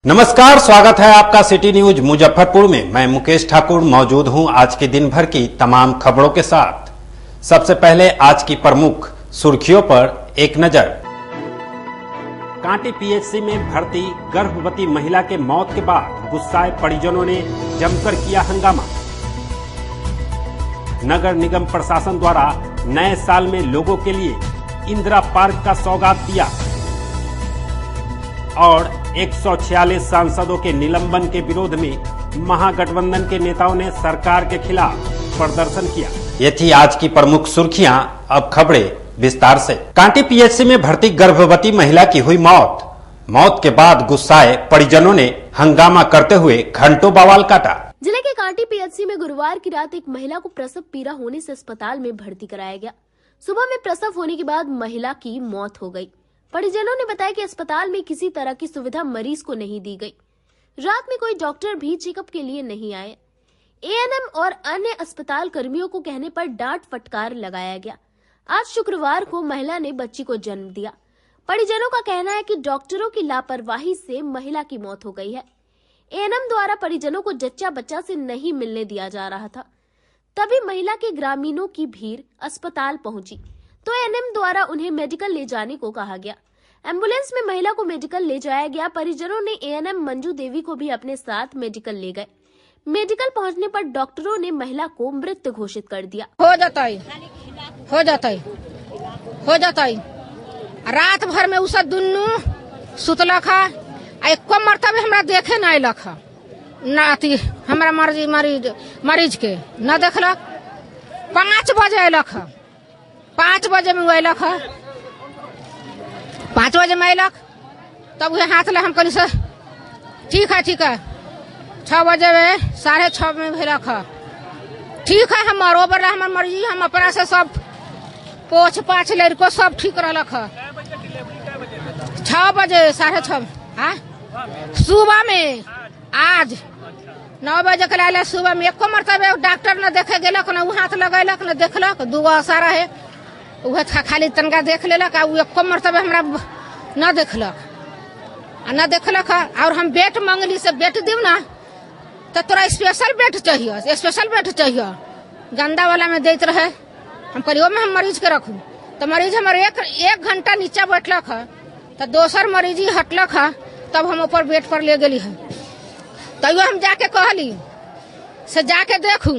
नमस्कार, स्वागत है आपका सिटी न्यूज मुजफ्फरपुर में। मैं मुकेश ठाकुर मौजूद हूं आज के दिन भर की तमाम खबरों के साथ। सबसे पहले आज की प्रमुख सुर्खियों पर एक नजर। कांटी पीएचसी में भर्ती गर्भवती महिला के मौत के बाद गुस्साए परिजनों ने जमकर किया हंगामा। नगर निगम प्रशासन द्वारा नए साल में लोगों के लिए इंदिरा पार्क का सौगात दिया और 146 सांसदों के निलंबन के विरोध में महागठबंधन के नेताओं ने सरकार के खिलाफ प्रदर्शन किया। ये थी आज की प्रमुख सुर्खियां। अब खबरें विस्तार से। कांटी पीएचसी में भर्ती गर्भवती महिला की हुई मौत के बाद गुस्साए परिजनों ने हंगामा करते हुए घंटों बवाल काटा। जिले के कांटी पीएचसी में गुरुवार की रात एक महिला को प्रसव पीड़ा होने से अस्पताल में भर्ती कराया गया। सुबह में प्रसव होने के बाद महिला की मौत हो गई। परिजनों ने बताया कि अस्पताल में किसी तरह की सुविधा मरीज को नहीं दी गई। रात में कोई डॉक्टर भी चेकअप के लिए नहीं आए। एएनएम और अन्य अस्पताल कर्मियों को कहने पर डांट फटकार लगाया गया। आज शुक्रवार को महिला ने बच्ची को जन्म दिया। परिजनों का कहना है कि डॉक्टरों की लापरवाही से महिला की मौत हो गई है। एएनएम द्वारा परिजनों को जच्चा बच्चा से नहीं मिलने दिया जा रहा था। तभी महिला के ग्रामीणों की भीड़ अस्पताल पहुंची तो एएनएम द्वारा उन्हें मेडिकल ले जाने को कहा गया। एम्बुलेंस में महिला को मेडिकल ले जाया गया। परिजनों ने एएनएम मंजू देवी को भी अपने साथ मेडिकल ले गए। मेडिकल पहुंचने पर डॉक्टरों ने महिला को मृत घोषित कर दिया। हो जाता है। रात भर में उस दुन्नू सुतलक है। एको मरतबे हमरा देखे न अयलक है। नाती हमरा मरीज के न देखलक। 5 बजे अयलक है। 5 बजे में अयलक है। 5 बजे में अयलक तब वह हाथ ले हम कहली से ठीक है 6 बजे में 6:30 में भेलक है। ठीक है, हम बरोबर हमर मर्जी, हम अपना से सब पोछ पाछ लड़को सब ठीक रहलक है। 6 बजे 6:30 सुबह में आज 9 बजे के लाले सुबह में एको मरतबे डॉक्टर न देखे गेलक, न हाथ लगेलक न देखलक। 2 आसारा है वह खाली तनका देख लेलक। एको मरतबे हमरा न देखलक और हम बेट मंगली से बेट दीव ना तो तोरा स्पेशल बेट चाहिए। गंदा वाला में देते रहे। हम कहलियो में हम मरीज के रखू तो मरीज हमारे 1 घंटा नीचे बैठलक है तो दोसर मरीज हटलक है। तब हम ऊपर बेड पर ले गेली है। तैयो हम जाके कहली से जाके देखू।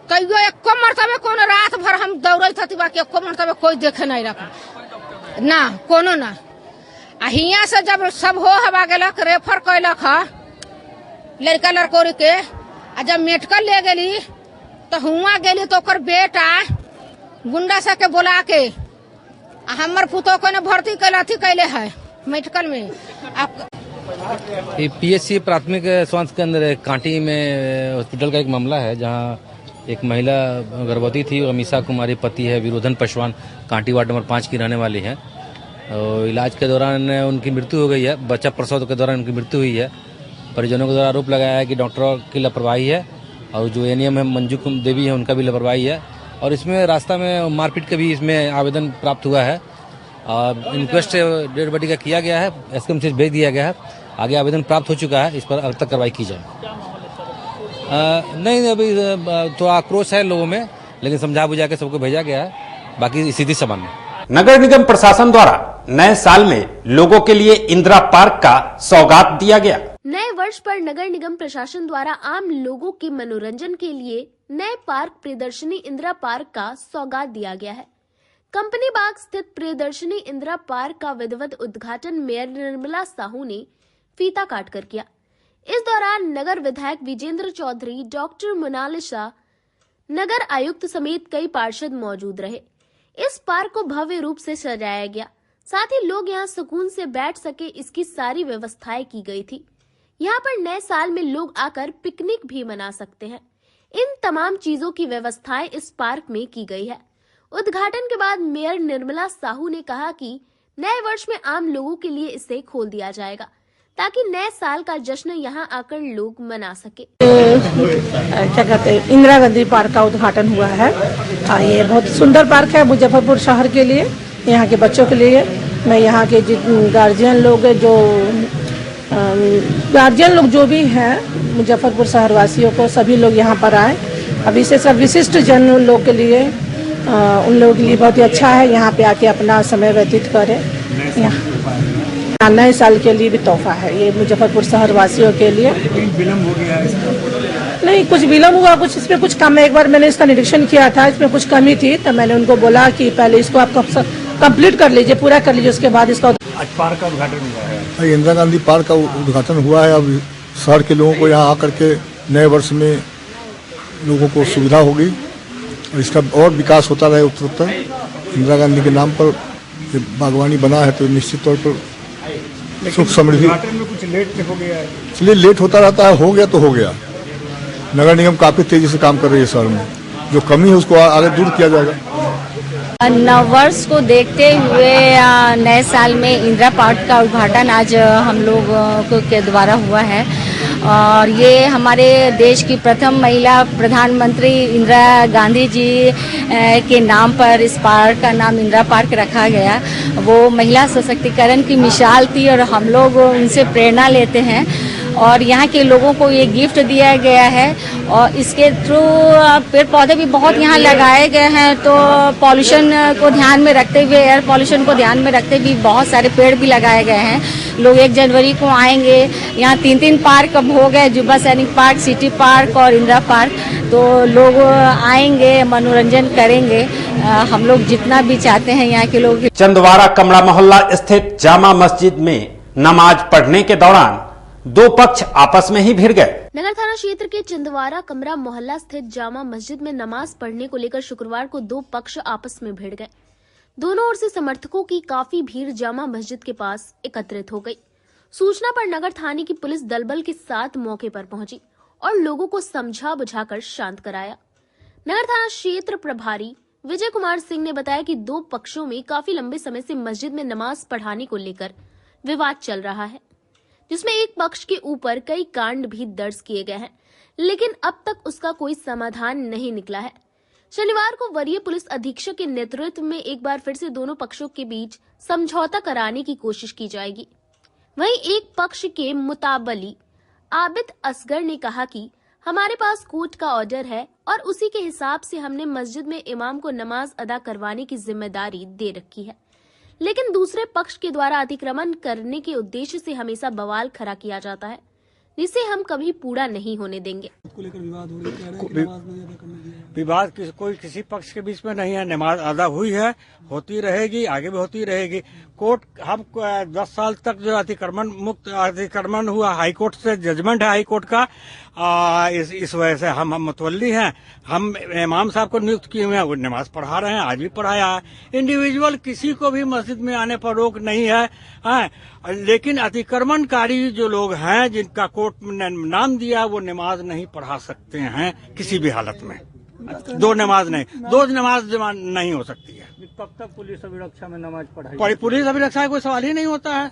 कहियो एको मरतबे कोनो रात भर हम दौड़त हती बाकी एको मरतबे कोई देखे नहीं रखा ना कोनो ना। हियां से जब सब हो हवा गेलक रेफर कैलक है लड़का लड़कोरी के। जब मेडिकल ले गेली तो हुआ गेली तो ओकर बेटा गुंडा सा के बोला के हमर पुतो को ने भर्ती कैले है मेडिकल में। पीएचसी प्राथमिक स्वास्थ्य केंद्र कांटी में हॉस्पिटल का एक मामला है जहां एक महिला गर्भवती थी। अमीषा कुमारी पति है विरोधन पासवान, कांटी वार्ड नंबर 5 की रहने वाली है। और इलाज के दौरान उनकी मृत्यु हो गई है। बच्चा प्रसव के दौरान उनकी मृत्यु हुई है। परिजनों के द्वारा आरोप लगाया है कि डॉक्टरों की लापरवाही है और जो एएनएम है मंजू देवी है उनका भी लापरवाही है। और इसमें रास्ता में मारपीट का भी इसमें आवेदन प्राप्त हुआ है। इंक्वेस्ट डेड बॉडी का किया गया है, एसकेएम से भेज दिया गया है। आगे आवेदन प्राप्त हो चुका है, इस पर अब तक कार्रवाई की जाए। नहीं, अभी थोड़ा आक्रोश है लोगों में, लेकिन समझा बुझा के सबको भेजा गया है। बाकी स्थिति सामान्य। नगर निगम प्रशासन द्वारा नए साल में लोगों के लिए इंदिरा पार्क का सौगात दिया गया। नए वर्ष पर नगर निगम प्रशासन द्वारा आम लोगों के मनोरंजन के लिए नए पार्क प्रियदर्शनी इंदिरा पार्क का सौगात दिया गया है। कंपनी बाग स्थित प्रियदर्शनी इंदिरा पार्क का विधिवत उद्घाटन मेयर निर्मला साहू ने फीता काटकर किया। इस दौरान नगर विधायक विजेंद्र चौधरी, डॉक्टर मोनालिसा, नगर आयुक्त समेत कई पार्षद मौजूद रहे। इस पार्क को भव्य रूप से सजाया गया। साथ ही लोग यहां सुकून से बैठ सके इसकी सारी व्यवस्थाएं की गई थी। यहां पर नए साल में लोग आकर पिकनिक भी मना सकते हैं। इन तमाम चीजों की व्यवस्थाएं इस पार्क में की गई है। उद्घाटन के बाद मेयर निर्मला साहू ने कहा कि नए वर्ष में आम लोगों के लिए इसे खोल दिया जाएगा ताकि नए साल का जश्न यहां आकर लोग मना सके। क्या कहते हैं, इंदिरा गांधी पार्क का उद्घाटन हुआ है। ये बहुत सुंदर पार्क है मुजफ्फरपुर शहर के लिए, यहाँ के बच्चों के लिए। मैं यहाँ के गार्जियन लोग जो गार्जियन लोग जो भी हैं मुजफ्फरपुर शहर वासियों को सभी लोग यहाँ पर आए। अभी से सब विशिष्ट जन लोग के लिए उन लोगों के लिए बहुत ही अच्छा है यहाँ पे आके अपना समय व्यतीत करें। यहाँ नए साल के लिए भी तोहफा है ये मुजफ्फरपुर शहर वासियों के लिए। विलम्ब हो गया है? नहीं, कुछ विलम्ब हुआ, कुछ इसमें कुछ कम है। एक बार मैंने इसका निरीक्षण किया था, इसमें कुछ कमी थी, तो मैंने उनको बोला कि पहले इसको आप कंप्लीट कर लीजिए, पूरा कर लीजिए, उसके बाद इसका। आज पार्क का उद्घाटन हुआ है। इंदिरा गांधी पार्क का उद्घाटन हुआ है। अब शहर के लोगों को यहाँ आकर के नए वर्ष में लोगों को सुविधा होगी और इसका और विकास होता रहे उत्तरोत्तर। इंदिरा गांधी के नाम पर बागवानी बना है तो निश्चित तौर पर सुख समृद्धि। उद्घाटन में कुछ लेट हो गया है, इसलिए लेट होता रहता है, हो गया तो हो गया। नगर निगम काफी तेजी से काम कर रही है शहर में, जो कमी है उसको आगे दूर किया जाएगा। नववर्ष को देखते हुए नए साल में इंदिरा पार्क का उद्घाटन आज हम लोग के द्वारा हुआ है और ये हमारे देश की प्रथम महिला प्रधानमंत्री इंदिरा गांधी जी के नाम पर इस पार्क का नाम इंदिरा पार्क रखा गया। वो महिला सशक्तिकरण की मिसाल थी और हम लोग उनसे प्रेरणा लेते हैं और यहाँ के लोगों को ये गिफ्ट दिया गया है और इसके थ्रू पेड़ पौधे भी बहुत यहाँ लगाए गए हैं। तो पॉल्यूशन को ध्यान में रखते हुए, एयर पॉल्यूशन को ध्यान में रखते हुए बहुत सारे पेड़ भी लगाए गए हैं। लोग 1 जनवरी को आएंगे। यहाँ 3 पार्क अब हो गए, जुब्बा सैनिक पार्क, सिटी पार्क और इंदिरा पार्क। तो लोग आएंगे, मनोरंजन करेंगे। हम लोग जितना भी चाहते हैं यहाँ के लोग। चंदवारा कमरा मोहल्ला स्थित जामा मस्जिद में नमाज पढ़ने के दौरान 2 पक्ष आपस में ही भिड़ गए। नगर थाना क्षेत्र के चंदवारा कमरा मोहल्ला स्थित जामा मस्जिद में नमाज पढ़ने को लेकर शुक्रवार को 2 पक्ष आपस में भिड़ गए। दोनों ओर से समर्थकों की काफी भीड़ जामा मस्जिद के पास एकत्रित हो गई। सूचना पर नगर थाने की पुलिस दलबल के साथ मौके पर पहुंची और लोगों को समझा बुझाकर शांत कराया। नगर थाना क्षेत्र प्रभारी विजय कुमार सिंह ने बताया कि 2 पक्षों में काफी लंबे समय से मस्जिद में नमाज पढ़ाने को लेकर विवाद चल रहा है, जिसमें एक पक्ष के ऊपर कई कांड भी दर्ज किए गए हैं, लेकिन अब तक उसका कोई समाधान नहीं निकला है। शनिवार को वरीय पुलिस अधीक्षक के नेतृत्व में एक बार फिर से दोनों पक्षों के बीच समझौता कराने की कोशिश की जाएगी। वहीं एक पक्ष के मुताबली आबिद असगर ने कहा कि हमारे पास कोर्ट का ऑर्डर है और उसी के हिसाब से हमने मस्जिद में इमाम को नमाज अदा करवाने की जिम्मेदारी दे रखी है, लेकिन दूसरे पक्ष के द्वारा अतिक्रमण करने के उद्देश्य से हमेशा बवाल खड़ा किया जाता है, जिसे हम कभी पूरा नहीं होने देंगे। विवाद कोई किसी पक्ष के बीच में नहीं है। नमाज अदा हुई है, होती रहेगी, आगे भी होती रहेगी। कोर्ट हम 10 साल तक जो अतिक्रमण हुआ, हाई कोर्ट से जजमेंट है हाई कोर्ट का। इस वजह से हम मुतवल्ली हैं। हम इमाम साहब को नियुक्त किए हुए हैं, वो नमाज पढ़ा रहे हैं, आज भी पढ़ाया है। इंडिविजुअल किसी को भी मस्जिद में आने पर रोक नहीं है, लेकिन अतिक्रमणकारी जो लोग हैं जिनका कोर्ट ने नाम दिया वो नमाज नहीं पढ़ा सकते हैं किसी भी हालत में। 2 नमाज नहीं हो सकती है। कब तक पुलिस अभिरक्षा में नमाज पढ़ाई? पुलिस अभिरक्षा का कोई सवाल ही नहीं होता है।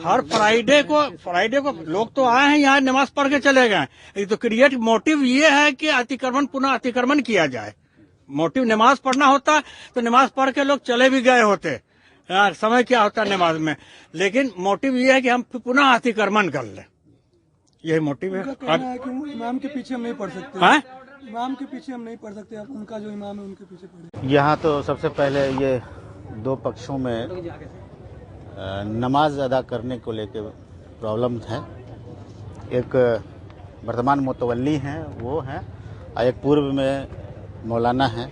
हर फ्राइडे को लोग तो आए हैं यहाँ, नमाज पढ़ के चले गए। ये तो क्रिएट मोटिव ये है कि पुनः अतिक्रमण किया जाए। मोटिव नमाज पढ़ना होता तो नमाज पढ़ के लोग चले भी गए होते। यार समय क्या होता है नमाज में, लेकिन मोटिव ये है कि हम पुनः अतिक्रमण कर लें, यही मोटिव है। इमाम के पीछे हम नहीं पढ़ सकते। इमाम के पीछे हम नहीं पढ़ सकते, आप उनका जो इमाम है उनके पीछे पढ़े। यहाँ तो सबसे पहले ये 2 पक्षों में नमाज अदा करने को लेकर प्रॉब्लम है। एक वर्तमान मुतवल्ली हैं वो हैं और एक पूर्व में मौलाना हैं।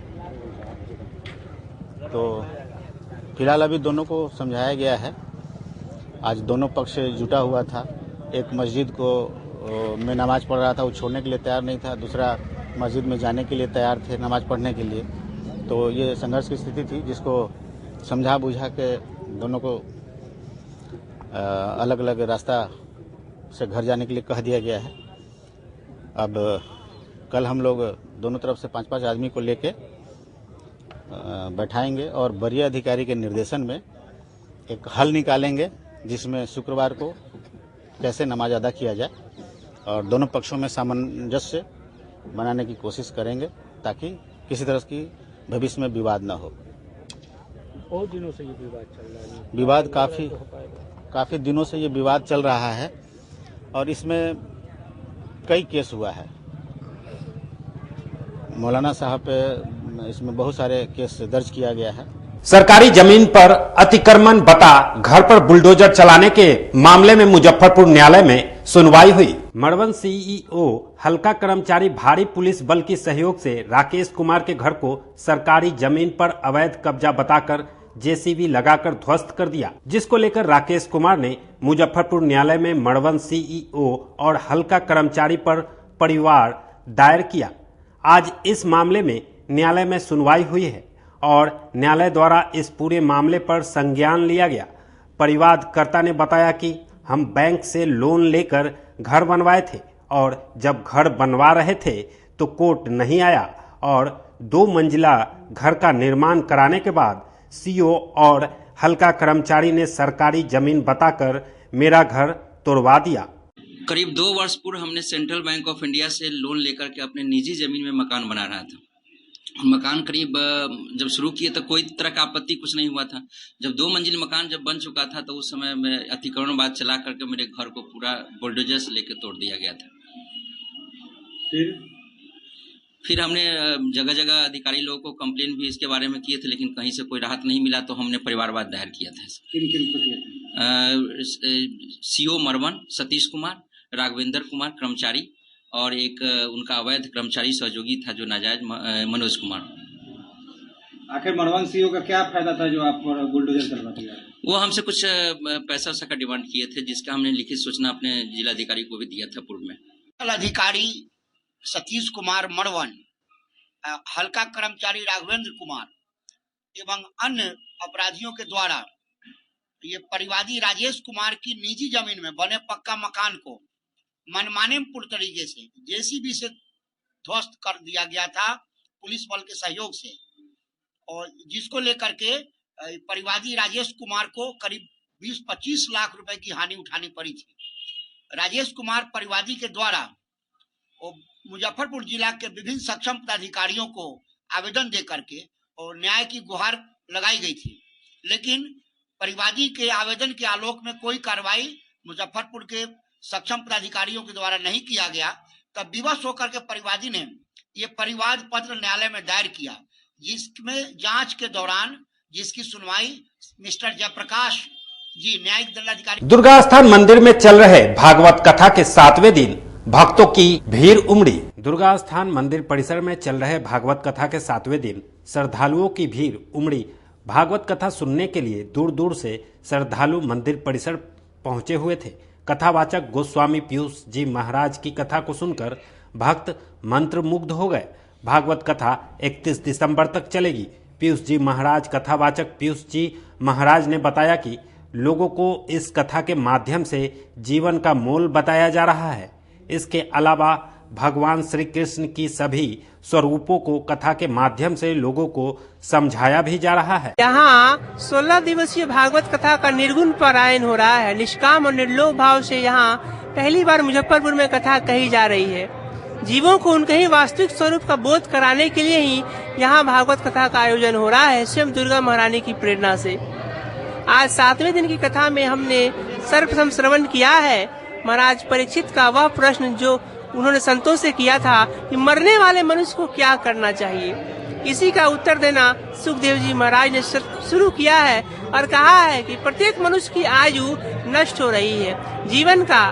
तो फिलहाल अभी दोनों को समझाया गया है। आज दोनों पक्ष जुटा हुआ था। एक मस्जिद को में नमाज पढ़ रहा था, वो छोड़ने के लिए तैयार नहीं था। दूसरा मस्जिद में जाने के लिए तैयार थे नमाज पढ़ने के लिए। तो ये संघर्ष की स्थिति थी जिसको समझा बुझा के दोनों को अलग अलग रास्ता से घर जाने के लिए कह दिया गया है। अब कल हम लोग दोनों तरफ से 5-5 आदमी को लेके बैठाएंगे और वरीय अधिकारी के निर्देशन में एक हल निकालेंगे जिसमें शुक्रवार को कैसे नमाज अदा किया जाए और दोनों पक्षों में सामंजस्य बनाने की कोशिश करेंगे ताकि किसी तरह की भविष्य में विवाद न हो। बहुत दिनों से ये विवाद चल रहा है। विवाद काफी दिनों से ये विवाद चल रहा है। और इसमें कई केस हुआ है। मौलाना साहब पे इसमें बहुत सारे केस दर्ज किया गया है। सरकारी जमीन पर अतिक्रमण बता घर पर बुलडोजर चलाने के मामले में मुजफ्फरपुर न्यायालय में सुनवाई हुई। मड़वन सीईओ हल्का कर्मचारी भारी पुलिस बल की सहयोग से राकेश कुमार के घर को सरकारी जमीन पर अवैध कब्जा बताकर जेसीबी लगाकर ध्वस्त कर दिया, जिसको लेकर राकेश कुमार ने मुजफ्फरपुर न्यायालय में मड़वन सीईओ और हल्का कर्मचारी पर परिवार दायर किया। आज इस मामले में न्यायालय में सुनवाई हुई है और न्यायालय द्वारा इस पूरे मामले पर संज्ञान लिया गया। परिवारकर्ता ने बताया कि हम बैंक से लोन लेकर घर बनवाए थे और जब घर बनवा रहे थे तो कोर्ट नहीं आया और 2 मंजिला घर का निर्माण कराने के बाद सीओ और हल्का कर्मचारी ने सरकारी जमीन बताकर मेरा घर तोड़वा दिया। करीब 2 वर्ष पूर्व हमने सेंट्रल बैंक ऑफ इंडिया से लोन लेकर के अपने निजी जमीन में मकान बना रहा था। मकान करीब जब शुरू किए तो कोई तरह का आपत्ति कुछ नहीं हुआ था। जब 2 मंजिल मकान जब बन चुका था तो उस समय मैं अतिक्रमण बाद चला करके मेरे घर को पूरा बुलडोजर से लेकर तोड़ दिया गया था। फिर हमने जगह जगह अधिकारी लोगों को कंप्लेन भी इसके बारे में किए थे, लेकिन कहीं से कोई राहत नहीं मिला तो हमने परिवारवाद दायर किया था। सीओ मरवन सतीश कुमार, राघवेंद्र कुमार कर्मचारी और एक उनका अवैध कर्मचारी सहयोगी था जो नाजायज मनोज कुमार। आखिर मरवन सीओ का क्या फायदा था जो आप बुलडोजर चलवा दिया? वो हमसे कुछ पैसा का डिमांड किए थे, जिसका हमने लिखित सूचना अपने जिलाधिकारी को भी दिया था पूर्व में। अधिकारी सतीश कुमार मरवन, हल्का कर्मचारी राघवेंद्र कुमार एवं अन्य अपराधियों के द्वारा ये परिवादी राजेश कुमार की निजी जमीन में बने पक्का मकान को मनमाने तरीके से जेसीबी से ध्वस्त कर दिया गया था पुलिस बल के सहयोग से, और जिसको लेकर के परिवादी राजेश कुमार को करीब 20-25 लाख रुपए की हानि उठानी पड़ी थी। राजेश कुमार परिवादी के द्वारा मुजफ्फरपुर जिला के विभिन्न सक्षम पदाधिकारियों को आवेदन दे करके और न्याय की गुहार लगाई गई थी, लेकिन परिवादी के आवेदन के आलोक में कोई कार्रवाई मुजफ्फरपुर के सक्षम पदाधिकारियों के द्वारा नहीं किया गया। तब विवश होकर के परिवादी ने ये परिवाद पत्र न्यायालय में दायर किया, जिसमें जांच के दौरान जिसकी सुनवाई मिस्टर जयप्रकाश जी न्यायिक दंडाधिकारी। दुर्गा स्थान मंदिर में चल रहे भागवत कथा के 7वें दिन भक्तों की भीड़ उमड़ी। दुर्गा स्थान मंदिर परिसर में चल रहे भागवत कथा के 7वें दिन श्रद्धालुओं की भीड़ उमड़ी। भागवत कथा सुनने के लिए दूर दूर से श्रद्धालु मंदिर परिसर पहुंचे हुए थे। कथावाचक गोस्वामी पीयूष जी महाराज की कथा को सुनकर भक्त मंत्रमुग्ध हो गए। भागवत कथा 31 दिसंबर तक चलेगी। पीयूष जी महाराज कथावाचक पीयूष जी महाराज ने बताया कि लोगों को इस कथा के माध्यम से जीवन का मोल बताया जा रहा है। इसके अलावा भगवान श्री कृष्ण की सभी स्वरूपों को कथा के माध्यम से लोगों को समझाया भी जा रहा है। यहाँ 16 दिवसीय भागवत कथा का निर्गुण पारायण हो रहा है। निष्काम और निर्लोभ भाव से यहाँ पहली बार मुजफ्फरपुर में कथा कही जा रही है। जीवों को उनके ही वास्तविक स्वरूप का बोध कराने के लिए ही यहाँ भागवत कथा का आयोजन हो रहा है, स्वयं दुर्गा महारानी की प्रेरणा से। आज 7वें दिन की कथा में हमने सर्वप्रथम श्रवण किया है महाराज परीक्षित का वह प्रश्न जो उन्होंने संतों से किया था कि मरने वाले मनुष्य को क्या करना चाहिए। इसी का उत्तर देना सुखदेव जी महाराज ने शुरू किया है और कहा है कि प्रत्येक मनुष्य की आयु नष्ट हो रही है। जीवन का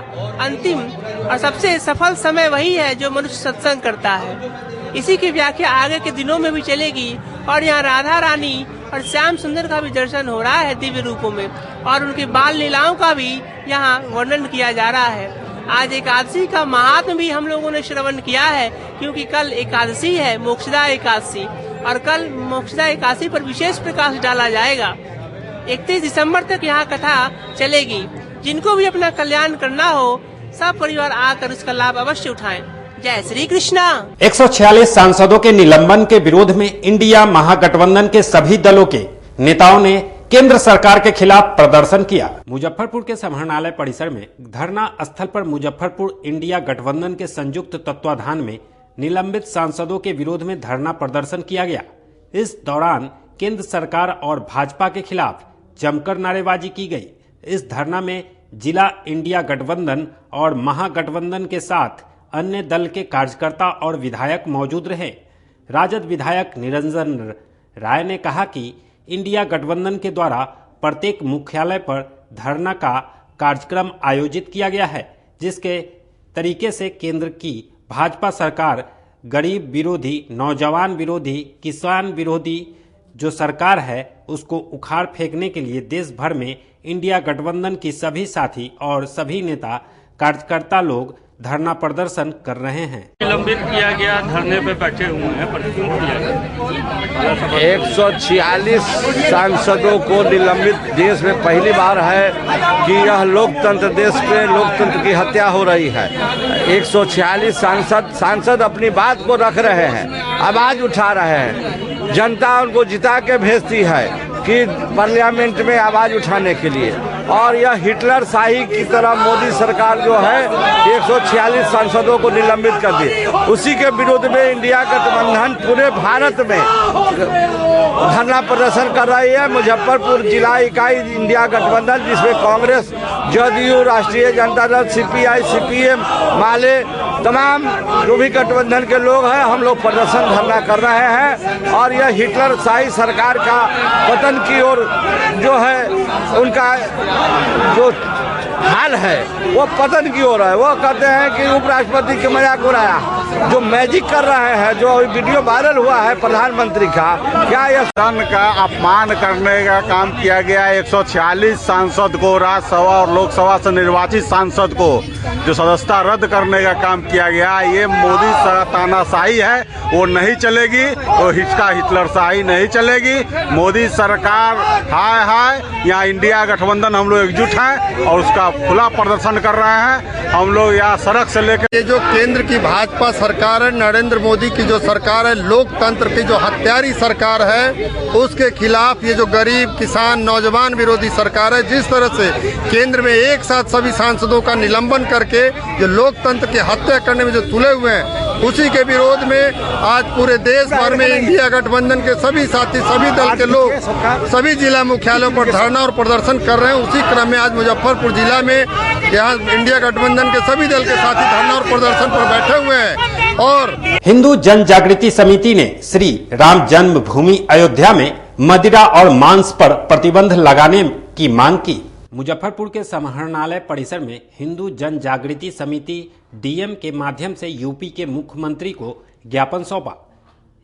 अंतिम और सबसे सफल समय वही है जो मनुष्य सत्संग करता है। इसी की व्याख्या आगे के दिनों में भी चलेगी और यहाँ राधा रानी और श्याम सुंदर का भी दर्शन हो रहा है दिव्य रूपों में, और उनकी बाल लीलाओं का भी यहाँ वर्णन किया जा रहा है। आज एकादशी का महात्म भी हम लोगों ने श्रवण किया है, क्योंकि कल एकादशी है, मोक्षदा एकादशी, और कल मोक्षदा एकादशी पर विशेष प्रकाश डाला जाएगा। 31 दिसंबर तक यहाँ कथा चलेगी। जिनको भी अपना कल्याण करना हो सब परिवार आकर उसका लाभ अवश्य उठाएं। जय श्री कृष्णा। 146 सांसदों के निलंबन के विरोध में इंडिया महागठबंधन के सभी दलों के नेताओं ने केंद्र सरकार के खिलाफ प्रदर्शन किया। मुजफ्फरपुर के समाहरणालय परिसर में धरना स्थल पर मुजफ्फरपुर इंडिया गठबंधन के संयुक्त तत्वाधान में निलंबित सांसदों के विरोध में धरना प्रदर्शन किया गया। इस दौरान केंद्र सरकार और भाजपा के खिलाफ जमकर नारेबाजी की गई। इस धरना में जिला इंडिया गठबंधन और महागठबंधन के साथ अन्य दल के कार्यकर्ता और विधायक मौजूद रहे। राजद विधायक निरंजन राय ने कहा कि इंडिया गठबंधन के द्वारा प्रत्येक मुख्यालय पर धरना का कार्यक्रम आयोजित किया गया है, जिसके तरीके से केंद्र की भाजपा सरकार गरीब विरोधी, नौजवान विरोधी, किसान विरोधी जो सरकार है उसको उखाड़ फेंकने के लिए देश भर में इंडिया गठबंधन की सभी साथी और सभी नेता कार्यकर्ता लोग धरना प्रदर्शन कर रहे हैं। निलंबित किया गया, धरने पे बैठे हुए हैं, पर क्यों किया गया? 146 सांसदों को निलंबित देश में पहली बार है कि यह लोकतंत्र देश पे लोकतंत्र की हत्या हो रही है। 146 सांसद अपनी बात को रख रहे हैं, आवाज उठा रहे हैं, जनता उनको जिता के भेजती है कि पार्लियामेंट में आवाज उठाने के लिए, और यह हिटलर शाही की तरह मोदी सरकार जो है 146 सांसदों को निलंबित कर दी। उसी के विरोध में इंडिया गठबंधन पूरे भारत में धरना प्रदर्शन कर रही है। मुजफ्फरपुर जिला इकाई इंडिया गठबंधन, जिसमें कांग्रेस, जदयू, राष्ट्रीय जनता दल, सीपीआई, सीपीएम, माले, तमाम जो भी गठबंधन के लोग हैं, हम लोग प्रदर्शन धरना कर रहे हैं। और यह हिटलर शाही सरकार का पतन की ओर जो है उनका जो हाल है वो पतन की ओर है। वो कहते हैं कि उपराष्ट्रपति के मजाक उड़ाया, जो मैजिक कर रहे हैं, जो वीडियो वायरल हुआ है प्रधानमंत्री का, क्या यह संघ का अपमान करने का काम किया गया। 146 सांसद को, राज्यसभा और लोकसभा से निर्वाचित सांसद को जो सदस्यता रद्द करने का काम किया गया, ये मोदी तानाशाही है, वो नहीं चलेगी। वो हिटलर शाही नहीं चलेगी। मोदी सरकार हाय हाय, यहाँ इंडिया गठबंधन हम लोग एकजुट हैं और उसका खुला प्रदर्शन कर रहे हैं। हम लोग यहाँ सड़क से लेकर, ये जो केंद्र की भाजपा सरकार है, नरेंद्र मोदी की जो सरकार है, लोकतंत्र की जो हत्यारी सरकार है, उसके खिलाफ ये जो गरीब, किसान, नौजवान विरोधी सरकार है, जिस तरह से केंद्र में एक साथ सभी सांसदों का निलंबन करके जो लोकतंत्र की हत्या करने में जो तुले हुए हैं, उसी के विरोध में आज पूरे देश भर में इंडिया गठबंधन के सभी साथी, सभी दल के लोग सभी जिला मुख्यालयों पर धरना और प्रदर्शन कर रहे हैं। उसी क्रम में आज मुजफ्फरपुर जिला में यहाँ इंडिया गठबंधन के सभी दल के साथी धरना और प्रदर्शन पर बैठे हुए हैं। और हिंदू जन जागृति समिति ने श्री राम जन्मभूमि अयोध्या में मदिरा और मांस पर प्रतिबंध लगाने की मांग की। मुजफ्फरपुर के समाहरणालय परिसर में हिंदू जन जागृति समिति डीएम के माध्यम से यूपी के मुख्यमंत्री को ज्ञापन सौंपा।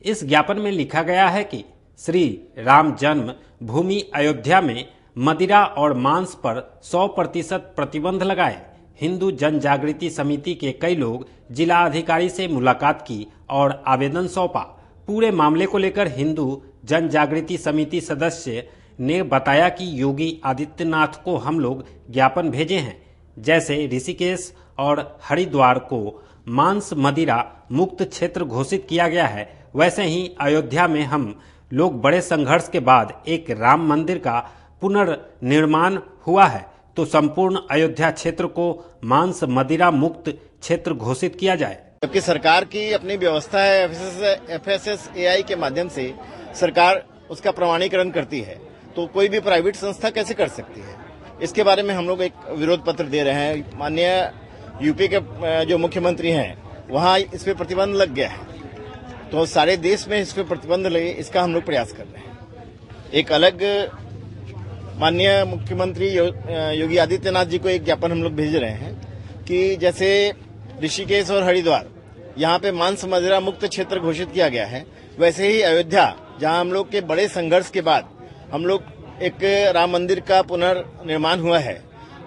इस ज्ञापन में लिखा गया है कि श्री राम जन्म भूमि अयोध्या में मदिरा और मांस पर 100% प्रतिबंध लगाए। हिंदू जन जागृति समिति के कई लोग जिला अधिकारी से मुलाकात की और आवेदन सौंपा। पूरे मामले को लेकर हिंदू जन जागृति समिति सदस्य ने बताया कि योगी आदित्यनाथ को हम लोग ज्ञापन भेजे हैं। जैसे ऋषिकेश और हरिद्वार को मांस मदिरा मुक्त क्षेत्र घोषित किया गया है, वैसे ही अयोध्या में हम लोग बड़े संघर्ष के बाद एक राम मंदिर का पुनर्निर्माण हुआ है, तो संपूर्ण अयोध्या क्षेत्र को मांस मदिरा मुक्त क्षेत्र घोषित किया जाए। जबकि सरकार की अपनी व्यवस्था है, FSSAI के माध्यम से सरकार उसका प्रमाणीकरण करती है, तो कोई भी प्राइवेट संस्था कैसे कर सकती है। इसके बारे में हम लोग एक विरोध पत्र दे रहे हैं। माननीय यूपी के जो मुख्यमंत्री हैं, वहाँ इस पे प्रतिबंध लग गया है, तो सारे देश में इस पे प्रतिबंध लगे, इसका हम लोग प्रयास कर रहे हैं। एक अलग माननीय मुख्यमंत्री योगी आदित्यनाथ जी को एक ज्ञापन हम लोग भेज रहे हैं कि जैसे ऋषिकेश और हरिद्वार यहाँ पे मांस मदिरा मुक्त क्षेत्र घोषित किया गया है, वैसे ही अयोध्या, जहाँ हम लोग के बड़े संघर्ष के बाद हम लोग एक राम मंदिर का पुनर्निर्माण हुआ है,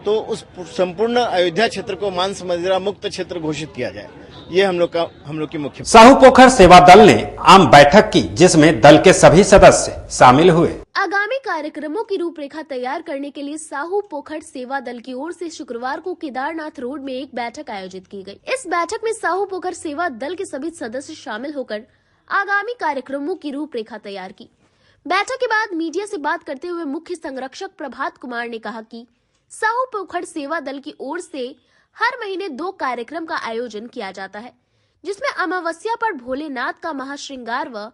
तो उस संपूर्ण अयोध्या क्षेत्र को मांस मदिरा मुक्त क्षेत्र घोषित किया जाए। ये हम लोग की मुख्य। साहूपोखर सेवा दल ने आम बैठक की, जिसमें दल के सभी सदस्य शामिल हुए। आगामी कार्यक्रमों की रूपरेखा तैयार करने के लिए साहूपोखर सेवा दल की ओर से शुक्रवार को केदारनाथ रोड में एक बैठक आयोजित की गई। इस बैठक में साहूपोखर सेवा दल के सभी सदस्य शामिल होकर आगामी कार्यक्रमों की रूपरेखा तैयार की। बैठक के बाद मीडिया से बात करते हुए मुख्य संरक्षक प्रभात कुमार ने कहा कि साहूपोखर सेवा दल की ओर से हर महीने 2 कार्यक्रम का आयोजन किया जाता है, जिसमें अमावस्या पर भोलेनाथ का महाश्रृंगार व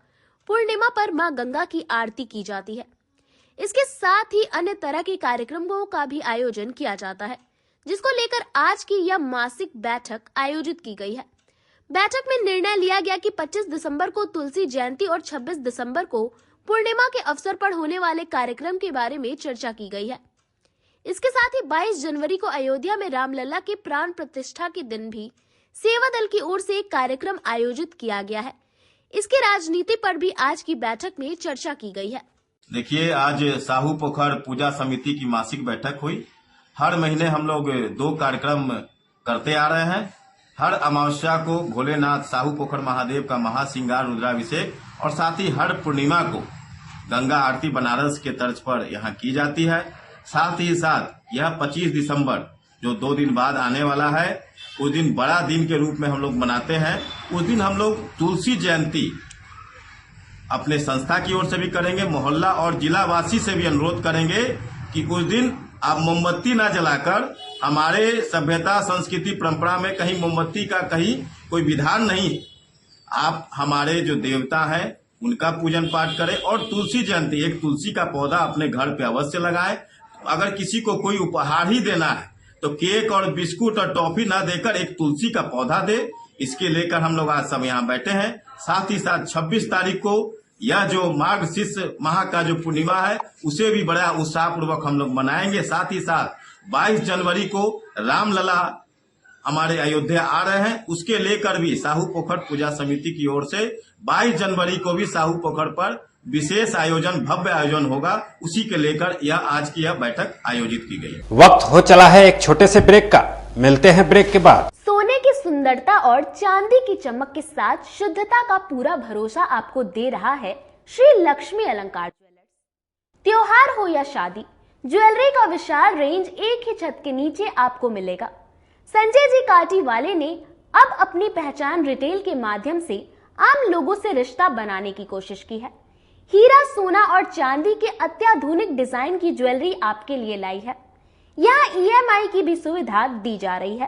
पूर्णिमा पर मां गंगा की आरती की जाती है। इसके साथ ही अन्य तरह के कार्यक्रमों का भी आयोजन किया जाता है, जिसको लेकर आज की यह मासिक बैठक आयोजित की गई है। बैठक में निर्णय लिया गया कि 25 दिसंबर को तुलसी जयंती और 26 दिसंबर को पूर्णिमा के अवसर पर होने वाले कार्यक्रम के बारे में चर्चा की गई है। इसके साथ ही 22 जनवरी को अयोध्या में रामलला के प्राण प्रतिष्ठा के दिन भी सेवा दल की ओर से एक कार्यक्रम आयोजित किया गया है। इसकी राजनीति पर भी आज की बैठक में चर्चा की गई है। देखिए, आज साहू पोखर पूजा समिति की मासिक बैठक हुई। हर महीने हम लोग 2 कार्यक्रम करते आ रहे हैं। हर अमावस्या को भोलेनाथ साहू पोखर महादेव का महासिंगार रुद्राभिषेक और साथ ही हर पूर्णिमा को गंगा आरती बनारस के तर्ज पर यहाँ की जाती है। साथ ही साथ यह 25 दिसंबर जो 2 दिन बाद आने वाला है, उस दिन बड़ा दिन के रूप में हम लोग मनाते हैं। उस दिन हम लोग तुलसी जयंती अपने संस्था की ओर से भी करेंगे, मोहल्ला और जिला वासी से भी अनुरोध करेंगे कि उस दिन आप मोमबत्ती न जलाकर, हमारे सभ्यता संस्कृति परंपरा में कहीं मोमबत्ती का कहीं कोई विधान नहीं, आप हमारे जो देवता हैं उनका पूजन पाठ करें और तुलसी जयंती एक तुलसी का पौधा अपने घर पे अवश्य लगाएं। अगर किसी को कोई उपहार ही देना है तो केक और बिस्कुट और टॉफी न देकर एक तुलसी का पौधा दे। इसके लेकर हम लोग आज सब यहाँ बैठे हैं। साथ ही साथ 26 तारीख को यह जो मार्गशीर्ष माह का जो पूर्णिमा है उसे भी बड़ा उत्साह पूर्वक हम लोग मनाएंगे। साथ ही साथ 22 जनवरी को रामलला हमारे अयोध्या आ रहे हैं, उसके लेकर भी साहू पोखर पूजा समिति की ओर से 22 जनवरी को भी साहू पोखर पर विशेष आयोजन, भव्य आयोजन होगा। उसी के लेकर आज की यह बैठक आयोजित की गई। वक्त हो चला है एक छोटे से ब्रेक का, मिलते हैं ब्रेक के बाद। सोने की सुंदरता और चांदी की चमक के साथ शुद्धता का पूरा भरोसा आपको दे रहा है श्री लक्ष्मी अलंकार ज्वेलर्स। त्योहार हो या शादी, ज्वेलरी का विशाल रेंज एक ही छत के नीचे आपको मिलेगा। संजय जी काटी वाले ने अब अपनी पहचान रिटेल के माध्यम से आम लोगों से रिश्ता बनाने की कोशिश की है। हीरा, सोना और चांदी के अत्याधुनिक डिजाइन की ज्वेलरी आपके लिए लाई है। यहाँ EMI की भी सुविधा दी जा रही है,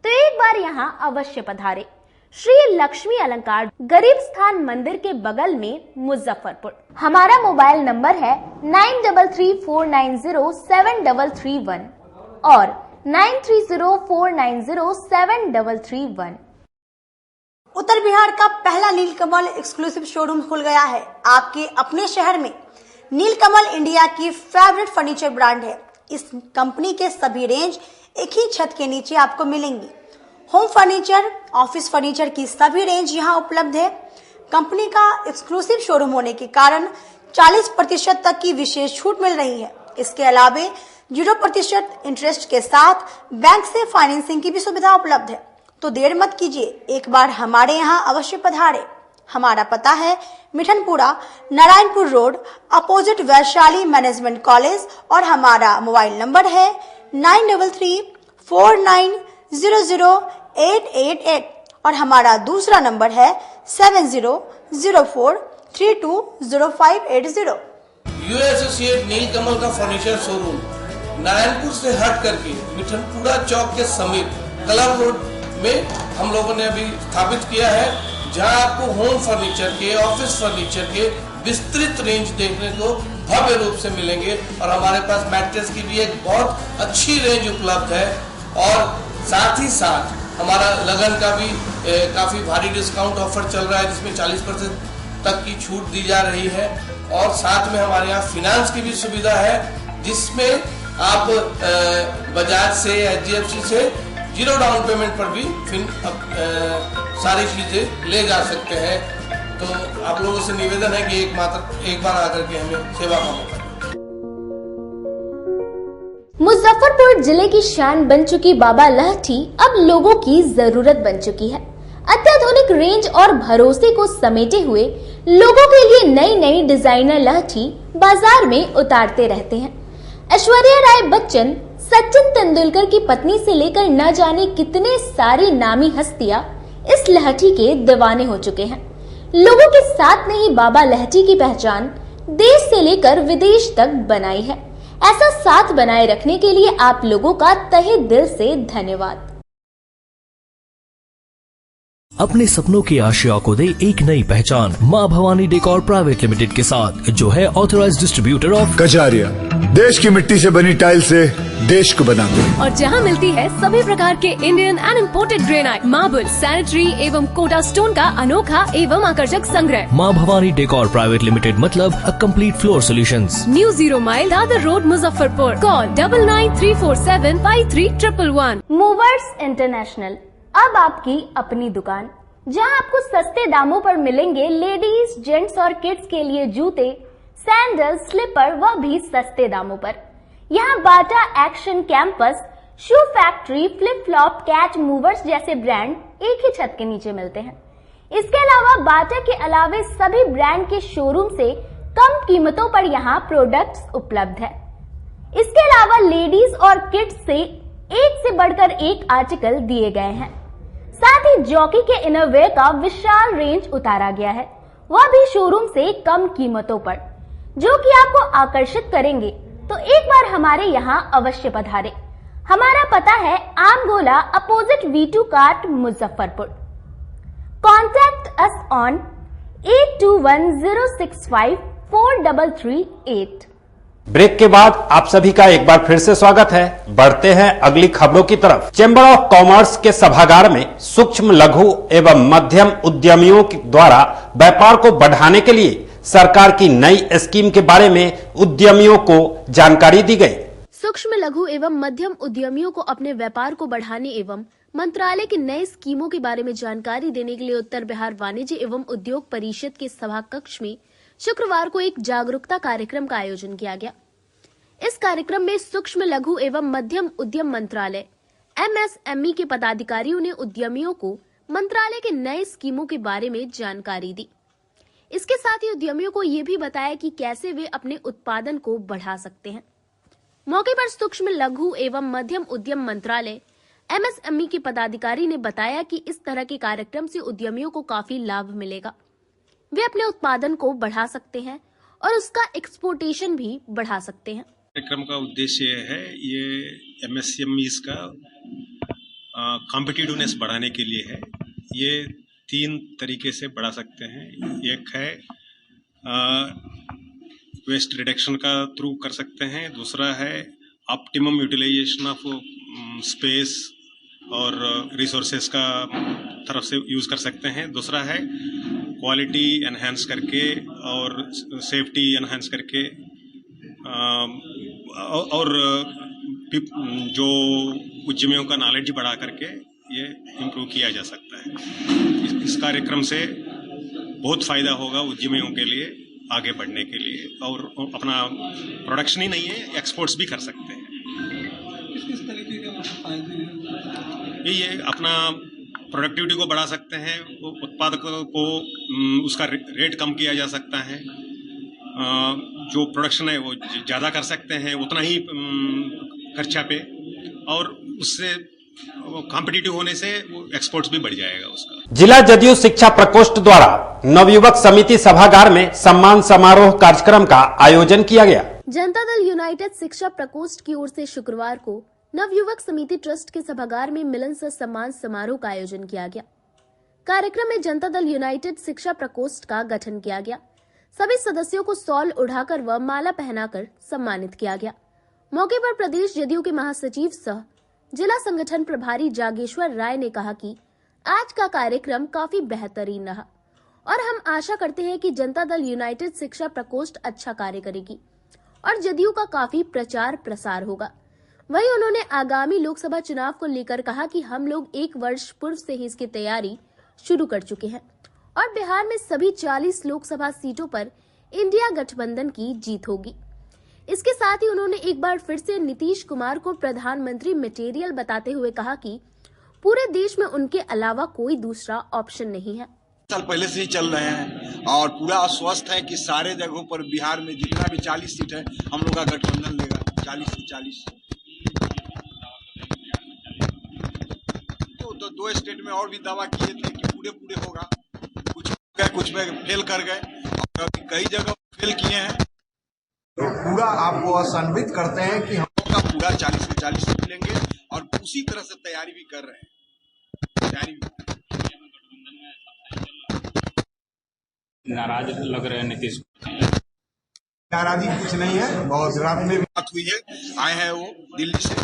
तो एक बार यहाँ अवश्य पधारे। श्री लक्ष्मी अलंकार, गरीब स्थान मंदिर के बगल में, मुजफ्फरपुर। हमारा मोबाइल नंबर है 9334907331 और 9304907331। उत्तर बिहार का पहला नीलकमल एक्सक्लूसिव शोरूम खुल गया है आपके अपने शहर में। नीलकमल इंडिया की फेवरेट फर्नीचर ब्रांड है। इस कंपनी के सभी रेंज एक ही छत के नीचे आपको मिलेंगी। होम फर्नीचर, ऑफिस फर्नीचर की सभी रेंज यहाँ उपलब्ध है। कंपनी का एक्सक्लूसिव शोरूम होने के कारण 40% तक की विशेष छूट मिल रही है। इसके अलावे 0% इंटरेस्ट के साथ बैंक से फाइनेंसिंग की भी सुविधा उपलब्ध है। तो देर मत कीजिए, एक बार हमारे यहाँ अवश्य पधारे। हमारा पता है Mithanpura, Narayanpur road, opposite Vaishali management college और हमारा मोबाइल नंबर है 9334900888 और हमारा दूसरा नंबर है 7004320580। यूए एसोसिएट नीलकमल का फर्नीचर शोरूम नारायणपुर से हट करके मिठनपुरा चौक के समीप क्लब रोड में हम लोगों ने अभी स्थापित किया है, जहां आपको होम फर्नीचर के, ऑफिस फर्नीचर के विस्तृत रेंज देखने को भव्य रूप से मिलेंगे। और हमारे पास मैट्रेस की भी एक बहुत अच्छी रेंज उपलब्ध है और साथ ही साथ हमारा लगन का भी काफी भारी डिस्काउंट ऑफर चल रहा है, जिसमें 40% तक की छूट दी जा रही है। और साथ में हमारे यहाँ फाइनेंस की भी सुविधा है, जिसमें आप बजाज से, HDFC से 0 डाउन पेमेंट पर भी सारी चीजें ले जा सकते हैं। तो आप लोगों से निवेदन है कि एक बार आकर के हमें सेवा का मौका। मुजफ्फरपुर जिले की शान बन चुकी बाबा लहठी अब लोगों की जरूरत बन चुकी है। अत्याधुनिक रेंज और भरोसे को समेटे हुए लोगों के लिए नई नई डिजाइनर लहठी बाजार में उतारते रहते हैं। ऐश्वर्या राय बच्चन, सचिन तेंदुलकर की पत्नी से लेकर न जाने कितने सारी नामी हस्तियां इस लहठी के दीवाने हो चुके हैं। लोगों के साथ ने ही बाबा लहठी की पहचान देश से लेकर विदेश तक बनाई है। ऐसा साथ बनाए रखने के लिए आप लोगों का तहे दिल से धन्यवाद। अपने सपनों की आशिया को दे एक नई पहचान माँ भवानी डेकोर प्राइवेट लिमिटेड के साथ, जो है ऑथराइज्ड डिस्ट्रीब्यूटर ऑफ कजारिया। देश की मिट्टी से बनी टाइल से देश को बनाते हैं। और जहां मिलती है सभी प्रकार के Indian and imported granite, marble, sanitary एवं कोटा स्टोन का अनोखा एवं आकर्षक संग्रह। माँ भवानी डेकोर प्राइवेट लिमिटेड मतलब a complete floor solutions. New 0 mile Dadar road, Muzaffarpur. Call 9934753111। Movers international, अब आपकी अपनी दुकान, जहां आपको सस्ते दामों पर मिलेंगे लेडीज, जेंट्स और किड्स के लिए जूते, सैंडल, स्लीपर, वह भी सस्ते दामों पर। यहाँ Bata, Action, Campus, shoe factory, flip flop, catch, movers जैसे ब्रांड एक ही छत के नीचे मिलते हैं। इसके अलावा बाटा के अलावे सभी ब्रांड के शोरूम से कम कीमतों पर यहाँ प्रोडक्ट्स उपलब्ध है। इसके अलावा लेडीज और किड्स से एक से बढ़कर एक आर्टिकल दिए गए हैं। साथ ही जॉकी के इनरवेयर का विशाल रेंज उतारा गया है, वह भी शोरूम से कम कीमतों पर, जो कि आपको आकर्षित करेंगे। तो एक बार हमारे यहाँ अवश्य पधारें। हमारा पता है Aam Gola, opposite V2 cart, Muzaffarpur. Contact us on 8210654338। Break के बाद आप सभी का एक बार फिर से स्वागत है। बढ़ते हैं अगली खबरों की तरफ। चैम्बर ऑफ कॉमर्स के सभागार में सूक्ष्म, लघु एवं मध्यम उद्यमियों द्वारा व्यापार को बढ़ाने के लिए सरकार की नई स्कीम के बारे में उद्यमियों को जानकारी दी गई। सूक्ष्म, लघु एवं मध्यम उद्यमियों को अपने व्यापार को बढ़ाने एवं मंत्रालय की नई स्कीमों के बारे में जानकारी देने के लिए उत्तर बिहार वाणिज्य एवं उद्योग परिषद के सभा कक्ष में शुक्रवार को एक जागरूकता कार्यक्रम का आयोजन किया गया। इस कार्यक्रम में सूक्ष्म, लघु एवं मध्यम उद्यम मंत्रालय MSME के पदाधिकारियों ने उद्यमियों को मंत्रालय के नए स्कीमों के बारे में जानकारी दी। इसके साथ ही उद्यमियों को ये भी बताया कि कैसे वे अपने उत्पादन को बढ़ा सकते हैं। मौके पर सूक्ष्म, लघु एवं मध्यम उद्यम मंत्रालय MSME के पदाधिकारी ने बताया कि इस तरह के कार्यक्रम से उद्यमियों को काफी लाभ मिलेगा। वे अपने उत्पादन को बढ़ा सकते हैं और उसका एक्सपोर्टेशन भी बढ़ा सकते हैं। कार्यक्रम का उद्देश्य है ये MSMEs का कॉम्पिटिटिवनेस बढ़ाने के लिए है। ये 3 तरीके से बढ़ा सकते हैं। एक है वेस्ट रिडक्शन का थ्रू कर सकते हैं, दूसरा है ऑप्टिमम यूटिलाइजेशन ऑफ स्पेस और रिसोर्सेज का तरफ से यूज कर सकते हैं, दूसरा है क्वालिटी एनहांस करके और सेफ्टी एनहांस करके और जो उद्यमियों का नॉलेज बढ़ा करके ये इम्प्रूव किया जा सकता है। इस कार्यक्रम से बहुत फायदा होगा उद्यमियों के लिए आगे बढ़ने के लिए, और अपना प्रोडक्शन ही नहीं है, एक्सपोर्ट्स भी कर सकते हैं। किस तरीके के फायदे हैं? ये अपना प्रोडक्टिविटी को बढ़ा सकते हैं, उत्पाद को उसका रेट कम किया जा सकता है, जो प्रोडक्शन है वो ज़्यादा कर सकते हैं उतना ही खर्चा पे, और उससे कॉम्पिटिटिव होने से एक्सपोर्ट्स भी बढ़ जाएगा उसका। जिला जदयू शिक्षा प्रकोष्ठ द्वारा नवयुवक समिति सभागार में सम्मान समारोह कार्यक्रम का आयोजन किया गया। जनता दल यूनाइटेड शिक्षा प्रकोष्ठ की ओर से शुक्रवार को नवयुवक समिति ट्रस्ट के सभागार में मिलन सह सम्मान समारोह का आयोजन किया गया। कार्यक्रम में जनता दल यूनाइटेड शिक्षा प्रकोष्ठ का गठन किया गया। सभी सदस्यों को शॉल उड़ाकर व माला पहनाकर सम्मानित किया गया। मौके पर प्रदेश जदयू के महासचिव सह जिला संगठन प्रभारी जागेश्वर राय ने कहा कि आज का कार्यक्रम काफी बेहतरीन रहा और हम आशा करते हैं कि जनता दल यूनाइटेड शिक्षा प्रकोष्ठ अच्छा कार्य करेगी और जदयू का काफी प्रचार प्रसार होगा। वहीं उन्होंने आगामी लोकसभा चुनाव को लेकर कहा कि हम लोग 1 वर्ष पूर्व से ही इसकी तैयारी शुरू कर चुके हैं और बिहार में सभी 40 लोकसभा सीटों पर इंडिया गठबंधन की जीत होगी। इसके साथ ही उन्होंने एक बार फिर से नीतीश कुमार को प्रधानमंत्री मटेरियल बताते हुए कहा कि पूरे देश में उनके अलावा कोई दूसरा ऑप्शन नहीं है। साल पहले से ही चल रहे हैं और पूरा आश्वस्त है कि सारे जगहों पर बिहार में जितना भी 40 सीट है हम लोग का गठबंधन लेगा 40 से 40। तो 2 स्टेट में और भी दावा किए थे कि पूरे होगा, कुछ में फेल कर गए और अभी कई जगह फेल किए हैं। तो पूरा आपको आश्वासित करते हैं कि हम लोग का पूरा 40 से 40 सीट लेंगे और उसी तरह से तैयारी भी कर रहे हैं। नाराज लग रहे हैं नीतीश। नाराजी कुछ नहीं है, बहुत रात में भी बात हुई है, आए हैं वो दिल्ली से,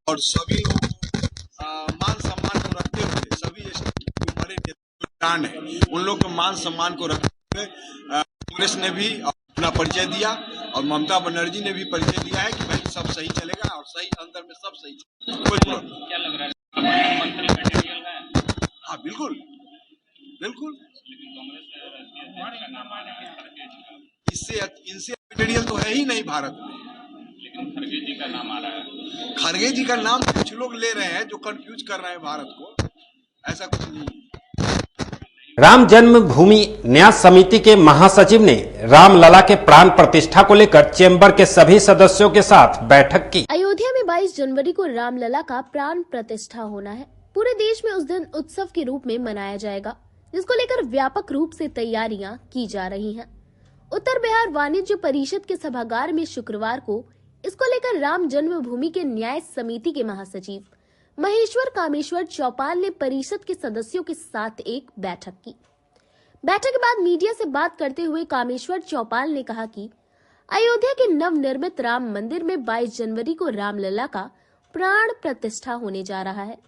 और सभी लोग मान सम्मान को रखते हुए, सभी बड़े नेता है उन लोग के मान सम्मान को रखते हुए कांग्रेस ने भी अपना परिचय दिया और ममता बनर्जी ने भी परिचय दिया है कि भाई सब सही चलेगा और सही अंदर में सब सही चलेगा। क्या लग रहा है मंत्री मटेरियल है? हाँ बिल्कुल बिल्कुल, इससे इनसे मटेरियल तो है ही नहीं भारत में। लेकिन खड़गे जी का नाम आ रहा है। खड़गे जी का नाम कुछ लोग ले रहे हैं जो कंफ्यूज कर रहे हैं भारत को, ऐसा कुछ नहीं। राम जन्मभूमि न्यास समिति के महासचिव ने रामलला के प्राण प्रतिष्ठा को लेकर चेंबर के सभी सदस्यों के साथ बैठक की। अयोध्या में 22 जनवरी को रामलला का प्राण प्रतिष्ठा होना है। पूरे देश में उस दिन उत्सव के रूप में मनाया जाएगा, जिसको लेकर व्यापक रूप से तैयारियां की जा रही हैं। उत्तर बिहार वाणिज्य परिषद के सभागार में शुक्रवार को इसको लेकर राम जन्मभूमि के न्याय समिति के महासचिव महेश्वर कामेश्वर चौपाल ने परिषद के सदस्यों के साथ एक बैठक की। बैठक के बाद मीडिया से बात करते हुए कामेश्वर चौपाल ने कहा कि अयोध्या के नवनिर्मित राम मंदिर में 22 जनवरी को रामलला का प्राण प्रतिष्ठा होने जा रहा है।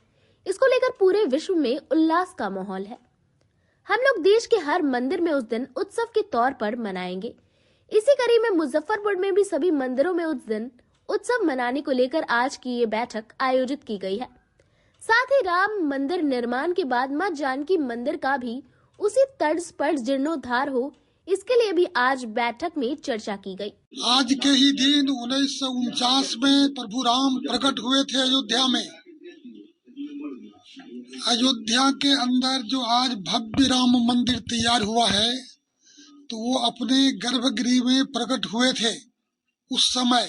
इसको लेकर पूरे विश्व में उल्लास का माहौल है। हम लोग देश के हर मंदिर में उस दिन उत्सव के तौर पर मनाएंगे। इसी कड़ी में मुजफ्फरपुर में भी सभी मंदिरों में उस दिन उत्सव मनाने को लेकर आज की ये बैठक आयोजित की गई है। साथ ही राम मंदिर निर्माण के बाद मां जानकी मंदिर का भी उसी तर्ज पर जीर्णोद्धार हो, इसके लिए भी आज बैठक में चर्चा की गई। आज के ही दिन 1949 में प्रभु राम प्रकट हुए थे अयोध्या में। अयोध्या के अंदर जो आज भव्य राम मंदिर तैयार हुआ है, तो वो अपने गर्भगृह में प्रकट हुए थे उस समय,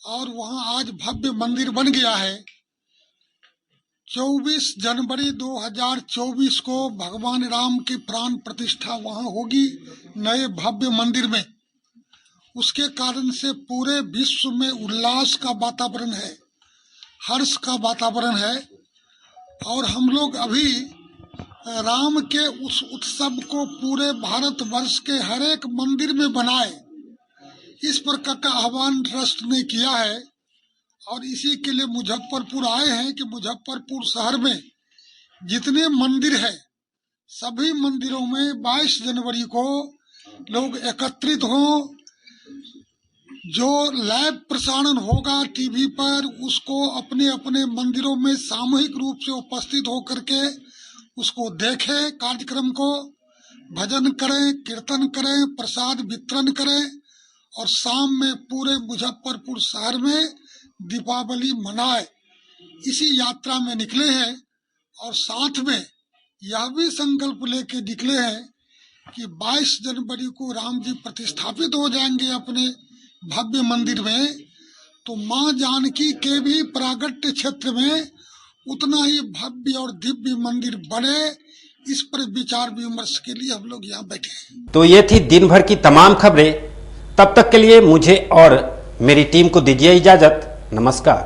और वहाँ आज भव्य मंदिर बन गया है। 24 जनवरी 2024 को भगवान राम की प्राण प्रतिष्ठा वहाँ होगी नए भव्य मंदिर में। उसके कारण से पूरे विश्व में उल्लास का वातावरण है, हर्ष का वातावरण है, और हम लोग अभी राम के उस उत्सव को पूरे भारतवर्ष के हर एक मंदिर में बनाए, इस प्रकार का आह्वान ट्रस्ट ने किया है। और इसी के लिए मुजफ्फरपुर आए हैं कि मुजफ्फरपुर शहर में जितने मंदिर है, सभी मंदिरों में 22 जनवरी को लोग एकत्रित हों। जो लाइव प्रसारण होगा टीवी पर, उसको अपने अपने मंदिरों में सामूहिक रूप से उपस्थित होकर के उसको देखें, कार्यक्रम को भजन करें, कीर्तन करें, प्रसाद वितरण करें, और शाम में पूरे मुजफ्फरपुर शहर में दीपावली मनाए। इसी यात्रा में निकले हैं, और साथ में यह भी संकल्प लेके निकले हैं कि 22 जनवरी को राम जी प्रतिष्ठापित हो जाएंगे अपने भव्य मंदिर में, तो मां जानकी के भी प्रागट्य क्षेत्र में उतना ही भव्य और दिव्य मंदिर बने। इस पर विचार विमर्श के लिए हम लोग यहाँ बैठे हैं। तो ये थी दिन भर की तमाम खबरें। तब तक के लिए मुझे और मेरी टीम को दीजिए इजाजत। नमस्कार।